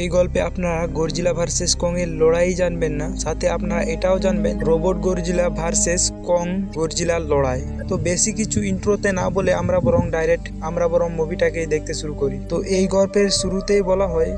এই গল্পে আপনারা গডজিলা ভার্সেস কং এর লড়াই জানবেন না, সাথে আপনারা এটাও জানবেন রোবট গডজিলা ভার্সেস কং গডজিলার লড়াই। তো বেশি কিছু ইন্ট্রোতে না বলে আমরা বরং মুভিটাকে দেখতে শুরু করি। তো এই গল্পের শুরুতেই বলা হয়,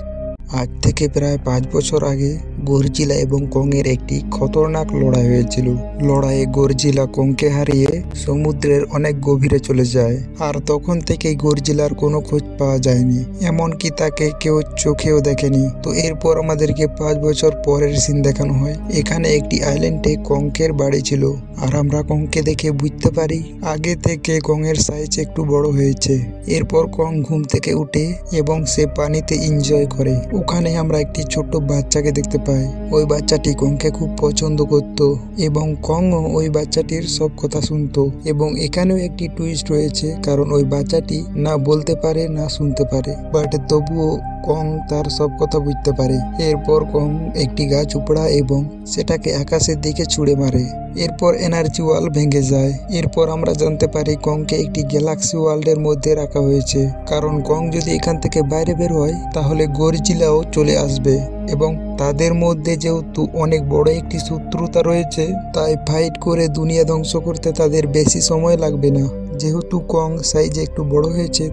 আজ থেকে প্রায় 5 বছর আগে গডজিলা এবং কং এর একটি খতরনাক লড়াই হয়েছিল। লড়াইয়ে গডজিলা কংকে হারিয়ে সমুদ্রের অনেক গভীরে চলে যায়, আর তখন থেকেই গডজিলার কোনো খোঁজ পাওয়া যায়নি, এমনকি তাকে কেউ চোখেও দেখেনি। তো এরপর আমাদেরকে 5 বছর পরের সিন দেখানো হয়। এখানে একটি আইল্যান্ডে কংকের বাড়ি ছিল, আর আমরা কংকে দেখে বুঝতে পারি আগে থেকে কং এর সাইজ একটু বড় হয়েছে। এরপর কং ঘুম থেকে উঠে এবং সে পানিতে এনজয় করে। ওখানে আমরা একটি ছোট্ট বাচ্চাকে দেখতে পাই। ওই বাচ্চাটি কংকে খুব পছন্দ করত এবং কংও ওই বাচ্চাটির সব কথা শুনতো। এবং এখানেও একটি টুইস্ট রয়েছে, কারণ ওই বাচ্চাটি না বলতে পারে না শুনতে পারে, বাট তবুও কং তার সব কথা বুঝতে পারে। এরপর কং একটি গাছ উপড়ায় এবং সেটাকে আকাশের দিকে ছুঁড়ে মারে। এরপর এনার্জি ওয়াল ভেঙে যায়। এরপর আমরা জানতে পারি কংকে একটি গ্যালাক্সি ওয়ার্ল্ডের মধ্যে রাখা হয়েছে, কারণ কং যদি এখান থেকে বাইরে বের হয় তাহলে গডজিলাও চলে আসবে, এবং তাদের মধ্যে যেহেতু অনেক বড় একটি শত্রুতা রয়েছে, তাই ফাইট করে দুনিয়া ধ্বংস করতে তাদের বেশি সময় লাগবে না। যেহেতু কং সাইজে একটু বড় হয়েছে,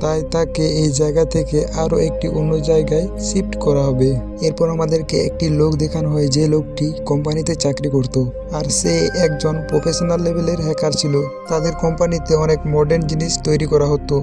তাই তাকে এই জায়গা থেকে আরো একটি অন্য জায়গায় শিফট করা হবে। এরপর আমাদেরকে একটি লোক দেখানো হয়, যে লোকটি কোম্পানিতে চাকরি করত, আর সে একজন প্রফেশনাল লেভেলের হ্যাকার ছিল। তাদের কোম্পানিতে অনেক মডার্ন জিনিস তৈরি করা হতো,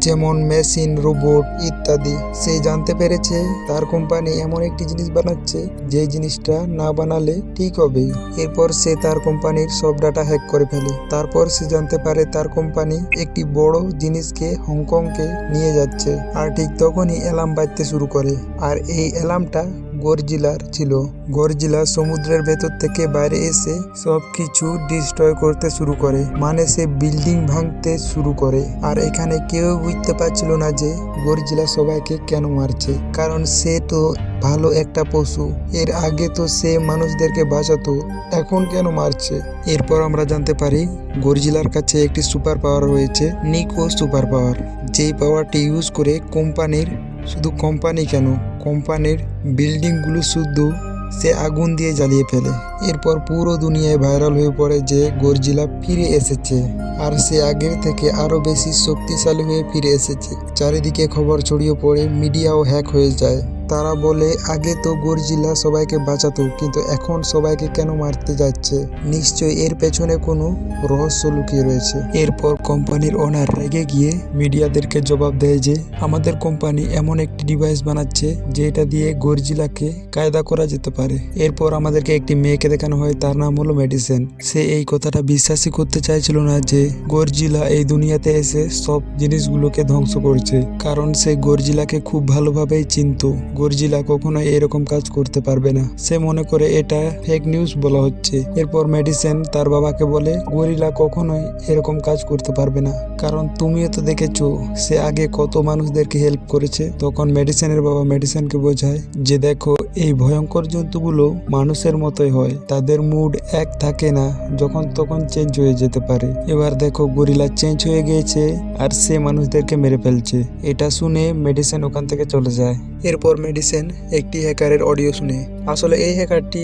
যেমন মেশিন, রোবট ইত্যাদি। সে জানতে পেরেছে তার কোম্পানি এমন একটি জিনিস বানাচ্ছে যে জিনিসটা না বানালে ঠিক হবে। এরপর সে তার কোম্পানির সব ডাটা হ্যাক করে ফেলে। তারপর সে জানতে পারে তার কোম্পানি একটি বড় জিনিসকে হংকংকে নিয়ে যাচ্ছে, আর ঠিক তখনই অ্যালার্ম বাজতে শুরু করে। আর এই অ্যালার্মটা গডজিলার ছিল। গডজিলা সমুদ্রের ভেতর থেকে বাইরে এসে সবকিছু ডিস্ট্রয় করতে শুরু করে, মানে সে বিল্ডিং ভাঙতে শুরু করে। আর এখানে কেউ বুঝতে পারছিল না যে গডজিলা সবাইকে কেন মারছে, কারণ সে তো ভালো একটা পশু। এর আগে তো সে মানুষদেরকে বাঁচাতো, এখন কেন মারছে? এরপর আমরা জানতে পারি গডজিলার কাছে একটি সুপার পাওয়ার রয়েছে, নিকো সুপার পাওয়ার। যেই পাওয়ারটি ইউজ করে কোম্পানির বিল্ডিংগুলো শুদ্ধ সে আগুন দিয়ে জ্বালিয়ে ফেলে। এরপর পুরো দুনিয়ায় ভাইরাল হয়ে পড়ে যে গডজিলা ফিরে এসেছে, আর সে আগের থেকে আরো বেশি শক্তিশালী হয়ে ফিরে এসেছে। চারিদিকে খবর ছড়িয়ে পড়ে, মিডিয়াও হ্যাক হয়ে যায়। তারা বলে আগে তো গডজিলা সবাইকে বাঁচাতো, কিন্তু এখন সবাইকে কেন মারতে যাচ্ছে? নিশ্চয়ই এর পেছনে কোনো রহস্য লুকিয়ে রয়েছে। এরপর কোম্পানির ওনার রেগে গিয়ে মিডিয়াদেরকে জবাব দেয় যে আমাদের কোম্পানি এমন একটি ডিভাইস বানাচ্ছে যেটা দিয়ে গডজিলাকে কায়দা করা যেতে পারে। এরপর আমাদেরকে একটি মেয়েকে দেখানো হয়, তার নাম হলো মেডিসিন। সে এই কথাটা বিশ্বাসই করতে চাইছিল না যে গডজিলা এই দুনিয়াতে এসে সব জিনিসগুলোকে ধ্বংস করছে, কারণ সে গডজিলাকে খুব ভালোভাবেই চিনতো। গডজিলা কখনোই এরকম কাজ করতে পারবে না। সে মনে করে এটা ফেক নিউজ বলা হচ্ছে। এরপর মেডিসিন তার বাবাকে বলে গরিলা কখনোই এরকম কাজ করতে পারবে না, কারণ তুমিও তো দেখেছো সে আগে কত মানুষদেরকে হেল্প করেছে। তখন মেডিসিনের বাবা মেডিসিনকে বোঝায় যে দেখো, এই ভয়ঙ্কর জন্তুগুলো মানুষের মতোই হয়, তাদের মুড এক থাকে না, যখন তখন চেঞ্জ হয়ে যেতে পারে। এবার দেখো গরিলা চেঞ্জ হয়ে গিয়েছে আর সে মানুষদেরকে মেরে ফেলছে। এটা শুনে মেডিসিন ওখান থেকে চলে যায়। এরপর মেডিসিন একটি হ্যাকারের অডিও শুনে। আসলে এই হ্যাকারটি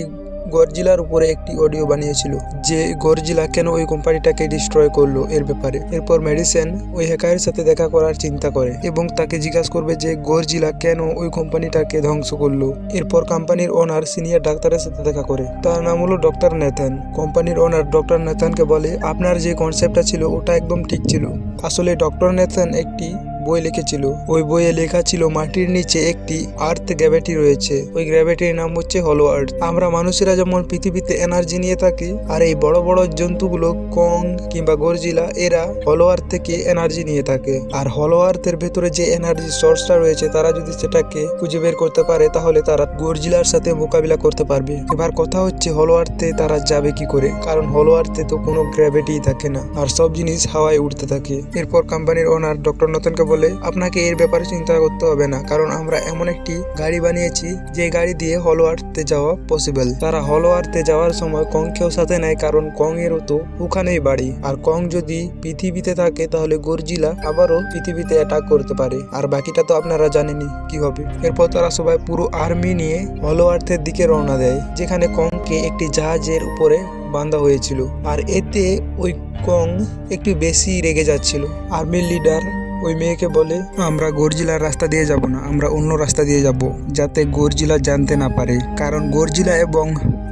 গডজিলার উপরে একটি অডিও বানিয়েছিল যে গডজিলা কেন ওই কোম্পানিটাকে ডিস্ট্রয় করলো এর ব্যাপারে। এরপর মেডিসিন ওই হ্যাকারের সাথে দেখা করার চিন্তা করে এবং তাকে জিজ্ঞাসা করবে যে গডজিলা কেন ওই কোম্পানিটাকে ধ্বংস করলো। এরপর কোম্পানির ওনার সিনিয়র ডাক্তারের সাথে দেখা করে, তার নাম হলো ডক্টর নেথান। কোম্পানির ওনার ডক্টর নেথানকে বলে আপনার যে কনসেপ্টটা ছিল ওটা একদম ঠিক ছিল। আসলে ডক্টর নেথান একটি বই লিখেছিল। ওই বইয়ে লেখা ছিল মাটির নিচে একটি আর্থ গ্র্যাভিটি রয়েছে। ওই গ্র্যাভিটির নাম হচ্ছে হলো আর্থ। আমরা মানুষেরা যেমন পৃথিবীতে এনার্জি নিয়ে থাকি, আর এই বড় বড় জন্তুগুলো কং কিংবা গডজিলা এরা হলো আর্থ থেকে এনার্জি নিয়ে থাকে। আর হলো আর্থের ভেতরে যে এনার্জি সোর্সটা রয়েছে, তারা যদি সেটাকে খুঁজে বের করতে পারে তাহলে তারা গডজিলার সাথে মোকাবিলা করতে পারবে। এবার কথা হচ্ছে হলো আর্থে তারা যাবে কি করে, কারণ হলো আর্থে তো কোনো গ্র্যাভিটি থাকে না, আর সব জিনিস হাওয়ায় উঠতে থাকে। এরপর কোম্পানির ওনার ডক্টর নতনকে বলে আপনাকে এর ব্যাপারে চিন্তা করতে হবে না, কারণ আমরা এমন একটি গাড়ি বানিয়েছি যে গাড়ি দিয়ে হলো আর্থে যাওয়া পসিবল। তারা হলো আর্থে যাওয়ার সময় কংকেও সাথে নেয়, কারণ কং এরও তো ওখানেই বাড়ি, আর কং যদি পৃথিবীতে থাকে তাহলে গরজিলা আবারও পৃথিবীতে অ্যাটাক করতে পারে, আর বাকিটা তো আপনারা জানেনই কি হবে। এরপর তারা সবাই পুরো আর্মি নিয়ে হলো আর্থের দিকে রওনা দেয়, যেখানে কংকে একটি জাহাজের উপরে বাঁধা হয়েছিল। আর এতে ওই কং একটু বেশি রেগে যাচ্ছিল। আর্মির লিডার ওই মেয়েকে বলে, আমরা গরজিলার রাস্তা দিয়ে যাব না, আমরা অন্য রাস্তা দিয়ে যাব, যাতে গরজিলা জানতে না পারে, কারণ গরজিলা এবং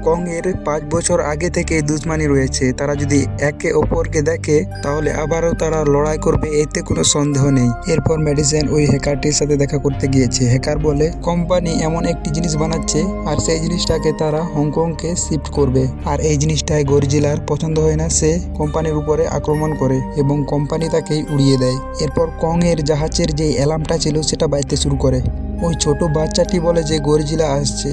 কং এর 5 বছর আগে থেকে দুশ্মনী রয়েছে। তারা যদি একে অপরকে দেখে তাহলে আবারও তারা লড়াই করবে, এতে কোনো সন্দেহ নেই। এরপর মেডিসিন ওই হ্যাকারটির সাথে দেখা করতে গিয়েছে। হ্যাকার বলে কোম্পানি এমন একটি জিনিস বানাচ্ছে আর সেই জিনিসটাকে তারা হংকংকে শিফট করবে, আর এই জিনিসটাই গরজিলার পছন্দ হয় না। সে কোম্পানির উপরে আক্রমণ করে এবং কোম্পানি তাকেই উড়িয়ে দেয়। এরপর কং এর জাহাজের যে অ্যালার্মটা ছিল সেটা বাজতে শুরু করে। ওই ছোট বাচ্চাটি বলে যে গরজিলা আসছে,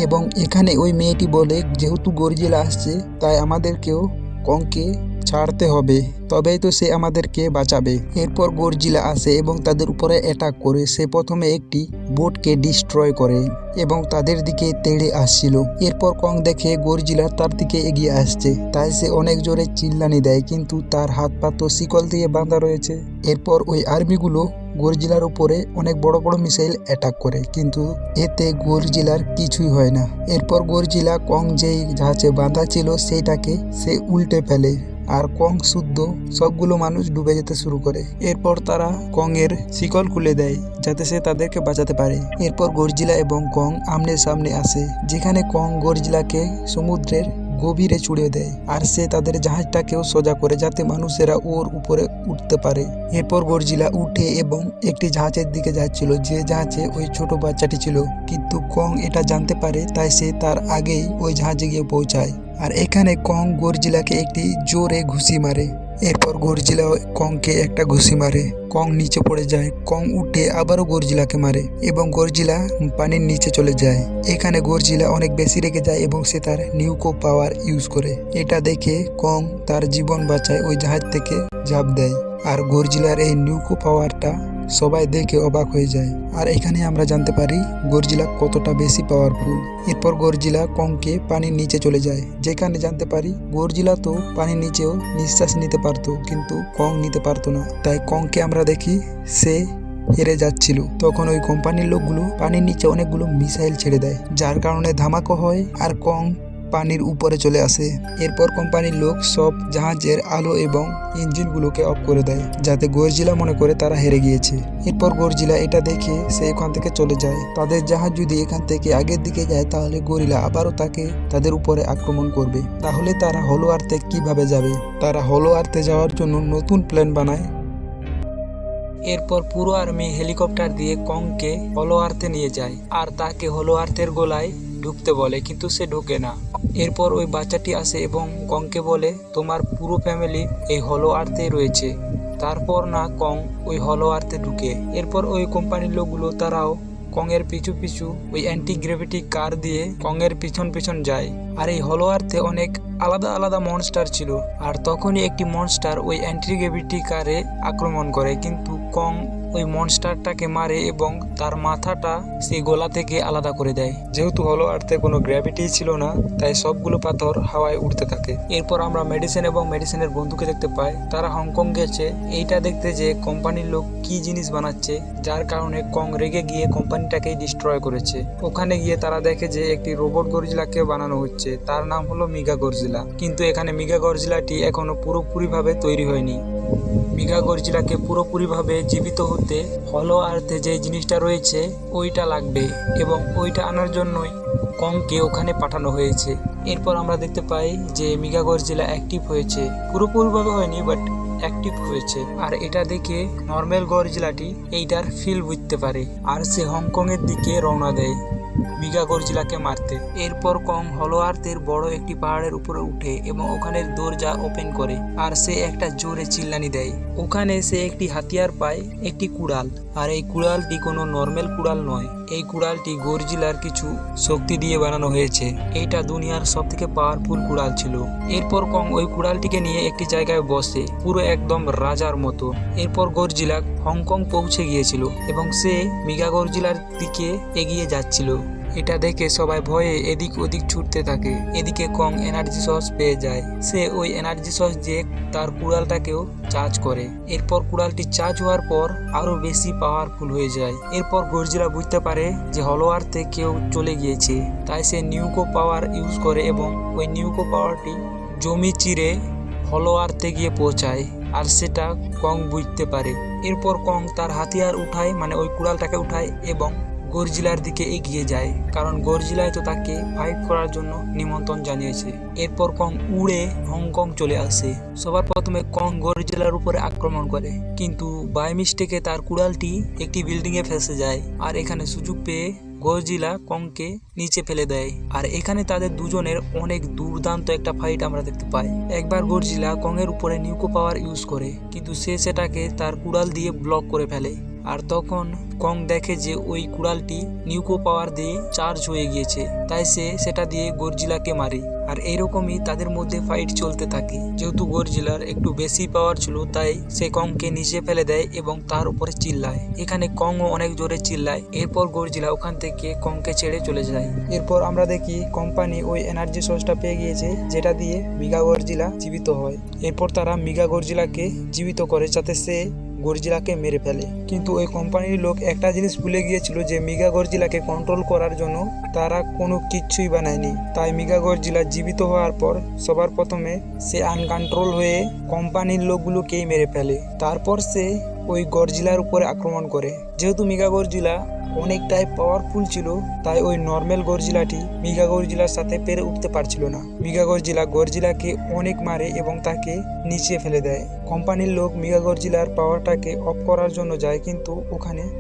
এবং এখানে ওই মেয়েটি বলে যেহেতু গরজিলা আসছে তাই আমাদেরকেও কংকে ছাড়তে হবে, তবেই তো সে আমাদেরকে বাঁচাবে। এরপর গরজিলা আসে এবং তাদের উপরে অ্যাটাক করে। সে প্রথমে একটি বোটকে ডিস্ট্রয় করে এবং তাদের দিকে তেড়ে আসছিল। এরপর কং দেখে গরজিলা তার দিকে এগিয়ে আসছে, তাই সে অনেক জোরে চিল্লানি দেয়, কিন্তু তার হাত পা তো শিকল দিয়ে বাঁধা রয়েছে। এরপর ওই আর্মিগুলো গরজিলার উপরে অনেক বড় বড় মিসাইল অ্যাটাক করে, কিন্তু এতে গরজিলার কিছুই হয় না। এরপর গরজিলা কং যেই জাহাজে বাঁধা ছিল সেইটাকে সে উল্টে ফেলে, আর কং শুদ্ধ সবগুলো মানুষ ডুবে যেতে শুরু করে। এরপর তারা কং এর শিকল খুলে দেয় যাতে সে তাদেরকে বাঁচাতে পারে। এরপর গরজিলা এবং কং আমনে সামনে আসে, যেখানে কং গরজিলাকে সমুদ্রের গভীরে ছুড়ে দেয়, আর সে তাদের জাহাজটাকেও সোজা করে যাতে মানুষেরা ওর উপরে উঠতে পারে। এরপর গরজিলা উঠে এবং একটি জাহাজের দিকে যাচ্ছিল, যে জাহাজে ওই ছোট বাচ্চাটি ছিল, কিন্তু কং এটা জানতে পারে, তাই সে তার আগেই ওই জাহাজে গিয়ে পৌঁছায়। আর এখানে কং গরজিলাকে একটি জোরে ঘুষি মারে। এরপর গরজিলা কংকে একটা ঘুষি মারে, কং নিচে পড়ে যায়। কং উঠে আবারও গরজিলাকে মারে এবং গরজিলা পানির নিচে চলে যায়। এখানে গরজিলা অনেক বেশি রেগে যায় এবং সে তার নিউকো পাওয়ার ইউজ করে। এটা দেখে কং তার জীবন বাঁচায়, ওই জাহাজ থেকে ঝাঁপ দেয়। আর গরজিলার এই নিউকো পাওয়ারটা সবাই দেখে অবাক হয়ে যায়। আর এখানে আমরা জানতে পারি গরজিলা কতটা বেশি পাওয়ারফুল। এরপর গরজিলা কংকে পানির নিচে চলে যায়, যেখানে জানতে পারি গরজিলা তো পানির নিচেও নিঃশ্বাস নিতে পারতো, কিন্তু কং নিতে পারতো না। তাই কংকে আমরা দেখি সে হেরে যাচ্ছিল। তখন ওই কোম্পানির লোকগুলো পানির নিচে অনেকগুলো মিসাইল ছেড়ে দেয়, যার কারণে ধামাকা হয় আর কং পানির উপরে চলে আসে। এরপর কোম্পানির লোক সব জাহাজের আলো এবং ইঞ্জিনগুলোকে অফ করে দেয়, যাতে গরজিলা মনে করে তারা হেরে গিয়েছে। এরপর গরজিলা এটা দেখে সে এখান থেকে চলে যায়। তাদের জাহাজ যদি এখান থেকে আগের দিকে যায় তাহলে গরিলা আবারও তাদের উপরে আক্রমণ করবে। তাহলে তারা হলো আর্থে কিভাবে যাবে? তারা হলো আর্থে যাওয়ার জন্য নতুন প্ল্যান বানায়। এরপর পুরো আর্মি হেলিকপ্টার দিয়ে কংকে হলো আর্থে নিয়ে যায়, আর তাকে হলো আর্থের গোলায় ঢুকতে বলে, কিন্তু সে ঢোকে না। এরপর ওই বাচ্চাটি আসে এবং কংকে বলে, তোমার পুরো ফ্যামিলি এই হলো আর্থে রয়েছে। তারপর না কং ওই হলো আর্থে ঢুকে। এরপর ওই কোম্পানির লোকগুলো তারাও কং এর পিছু পিছু ওই অ্যান্টি গ্র্যাভিটি কার দিয়ে কং এর পিছন পিছন যায়। আর এই হলো আর্থে অনেক আলাদা আলাদা মনস্টার ছিল, আর তখনই একটি মনস্টার ওই অ্যান্টি গ্র্যাভিটি কারে আক্রমণ করে, কিন্তু কং ওই মনস্টারটাকে মারে এবং তার মাথাটা সেই গোলা থেকে আলাদা করে দেয়। যেহেতু হলো আর্থে কোনো গ্র্যাভিটি ছিল না, তাই সবগুলো পাথর হাওয়ায় উঠতে থাকে। এরপর আমরা মেডিসিন এবং মেডিসিনের বন্ধুকে দেখতে পাই। তারা হংকং গেছে এইটা দেখতে যে কোম্পানির লোক কি জিনিস বানাচ্ছে, যার কারণে কং রেগে গিয়ে কোম্পানিটাকেই ডিস্ট্রয় করেছে। ওখানে গিয়ে তারা দেখে যে একটি রোবট গরজিলাকে বানানো হচ্ছে, তার নাম হলো মেগা গরজিলা। কিন্তু এখানে মেগা গরজিলাটি এখনো পুরোপুরিভাবে তৈরি হয়নি। মেগা গরজিলাকে পুরোপুরিভাবে জীবিত হতে হলো আর্থে যে জিনিসটা রয়েছে ওইটা লাগবে, এবং ওইটা আনার জন্যই কংকে ওখানে পাঠানো হয়েছে। এরপর আমরা দেখতে পাই যে মেগা গরজিলা অ্যাক্টিভ হয়েছে, পুরোপুরিভাবে হয়নি বাট অ্যাক্টিভ হয়েছে। আর এটা দেখে নর্মাল গরজিলাটি এইটার ফিল বুঝতে পারে, আর সে হংকং এর দিকে রওনা দেয়। মেগা গরজিলাকে মারতে। এরপর কং হলো আর্থের বড় একটি পাহাড়ের উপরে উঠে এবং ওখানের দরজা ওপেন করে আর সে একটা জোরে চিল্লানি দেয়। ওখানে সে একটি হাতিয়ার পায়, একটি কুড়াল। আর এই কুড়ালটি কোনো নর্মাল কুড়াল নয়, এই কুড়ালটি গরজিলার কিছু শক্তি দিয়ে বানানো হয়েছে। এইটা দুনিয়ার সব থেকে পাওয়ারফুল কুড়াল ছিল। এরপর কং ওই কুড়ালটিকে নিয়ে একটি জায়গায় বসে, পুরো একদম রাজার মতো। এরপর গরজিলা হংকং পৌঁছে গিয়েছিল এবং সে মেগা গরজিলার দিকে এগিয়ে যাচ্ছিল। এটা দেখে সবাই ভয়ে এদিক ওদিক ছুটতে থাকে। এদিকে কং এনার্জি সস পেয়ে যায়। সে ওই এনার্জি সস দিয়ে তার কুড়ালটাকেও চার্জ করে। এরপর কুড়ালটি চার্জ হওয়ার পর আরো বেশি পাওয়ারফুল হয়ে যায়। এরপর গরজিলা বুঝতে পারে যে হলো আর্থে কেউ চলে গিয়েছে, তাই সে নিউকো পাওয়ার ইউজ করে এবং ওই নিউকো পাওয়ারটি জমি চিরে হলো আর্থে গিয়ে পৌঁছায়। আর সেটা কং বুঝতে পারে। এরপর কং তার হাতিয়ার উঠায়, মানে ওই কুড়ালটাকে উঠায় এবং গরজিলার দিকে এগিয়ে যায়, কারণ গরজিলাই তো তাকে ফাইট করার জন্য নিমন্ত্রণ জানিয়েছে। এরপর কং উড়ে হংকং চলে আসে। সবার প্রথমে কং গরজিলার উপরে আক্রমণ করে, কিন্তু বাই মিস্টেকে তার কুড়ালটি একটি বিল্ডিং এ ফেসে যায়। আর এখানে সুযোগ পেয়ে গরজিলা কংকে নিচে ফেলে দেয়। আর এখানে তাদের দুজনের অনেক দুর্দান্ত একটা ফাইট আমরা দেখতে পাই। একবার গরজিলা কং এর উপরে নিউকো পাওয়ার ইউজ করে, কিন্তু সে সেটাকে তার কুড়াল দিয়ে ব্লক করে ফেলে। আর তখন কং দেখে যে ওই কুড়ালটি নিউকো পাওয়ার দিয়ে চার্জ হয়ে গিয়েছে, তাই সে সেটা দিয়ে গরজিলাকে মারে। আর এরকমই তাদের মধ্যে ফাইট চলতে থাকে। যেহেতু গরজিলার একটু বেশি পাওয়ার ছিল, তাই সে কংকে নিচে ফেলে দেয় এবং তার উপরে চিল্লায়। এখানে কংও অনেক জোরে চিল্লায়। এরপর গরজিলা ওখান থেকে কংকে ছেড়ে চলে যায়। এরপর আমরা দেখি কোম্পানি ওই এনার্জি সোর্সটা পেয়ে গিয়েছে, যেটা দিয়ে মেগা গরজিলা জীবিত হয়। এরপর তারা মেগা গরজিলাকে জীবিত করে যাতে সে গরজিলাকে মেরে ফেলে। কিন্তু ওই কোম্পানির লোক একটা জিনিস ভুলে গিয়েছিল, যে মেগা গরজিলাকে কন্ট্রোল করার জন্য তারা কোনো কিচ্ছুই বানায়নি। তাই মেগা গরজিলা জীবিত হওয়ার পর সবার প্রথমে সে আনকন্ট্রোল হয়ে কোম্পানির লোকগুলোকেই মেরে ফেলে। তারপর সে ওই গরজিলার উপরে আক্রমণ করে। যেহেতু মেগা গরজিলা অনেকটাই পাওয়ারফুল ছিল, তাই ওই নর্মাল গরজিলাটি মেগা গরজিলার সাথে পেরে উঠতে পারছিল না। মেগা গরজিলা গরজিলাকে অনেক মারে এবং তাকে নিচে ফেলে দেয়। কোম্পানির লোক মেগা গরজিলার পাওয়ারটাকে অফ করার জন্য যায়,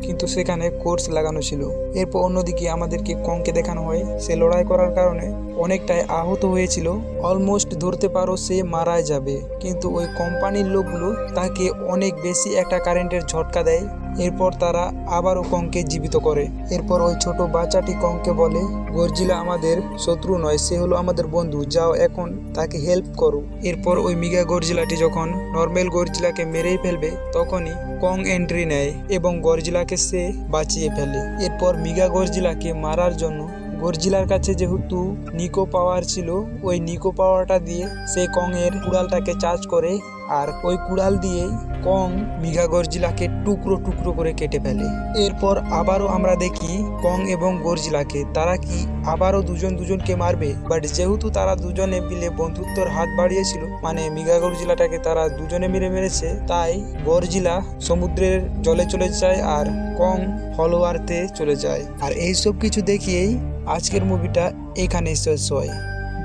কিন্তু সেখানে কোর্স লাগানো ছিল। এরপর অন্যদিকে আমাদেরকে কংকে দেখানো হয়, সে লড়াই করার কারণে অনেকটাই আহত হয়েছিল। অলমোস্ট ধরতে পারো সে মারা যাবে, কিন্তু ওই কোম্পানির লোকগুলো তাকে অনেক বেশি একটা কারেন্টের ঝটকা দেয়। এরপর তারা আবারও কংকে জীবিত করে। এরপর ওই ছোট বাচ্চাটি কংকে বলে, গরজিলা আমাদের শত্রু নয়, সে হলো আমাদের বন্ধু, যাও এখন তাকে হেল্প করো। এরপর ওই মেগা গরজিলাটি যখন নর্মাল গরজিলাকে মেরেই ফেলবে, তখনই কং এন্ট্রি নেয় এবং গরজিলাকে সে বাঁচিয়ে ফেলে। এরপর মেগা গরজিলাকে মারার জন্য গরজিলার কাছে যেহেতু নিকো পাওয়ার ছিল, ওই নিকো পাওয়ারটা দিয়ে সে কং এর কুড়ালটাকে চার্জ করে। আর ওই কুড়াল দিয়েই কং মেগা গরজিলাকে টুকরো টুকরো করে কেটে ফেলে। এরপর আবারও আমরা দেখি কং এবং গরজিলাকে, তারা কি আবারও দুজনকে মারবে। বাট যেহেতু তারা দুজনে মিলে বন্ধুত্বর হাত বাড়িয়েছিল, মানে মেগা গরজিলাটাকে তারা দুজনে মিলে মেরেছে, তাই গরজিলা সমুদ্রের জলে চলে যায় আর কং হলো আর্থে চলে যায়। আর এইসব কিছু দেখিয়েই আজকের মুভিটা এখানে শেষ হয়।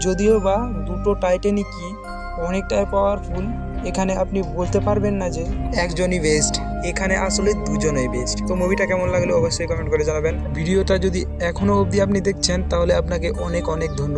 যদিও বা দুটো টাইটানিকই অনেকটাই পাওয়ারফুল, এখানে আপনি বলতে পারবেন না যে একজনই বেস্ট, এখানে আসলে দুজনেই বেস্ট। তো মুভিটা কেমন লাগলো অবশ্যই কমেন্ট করে জানাবেন। ভিডিওটা যদি এখনো অবধি আপনি দেখছেন, তাহলে আপনাকে অনেক অনেক ধন্যবাদ।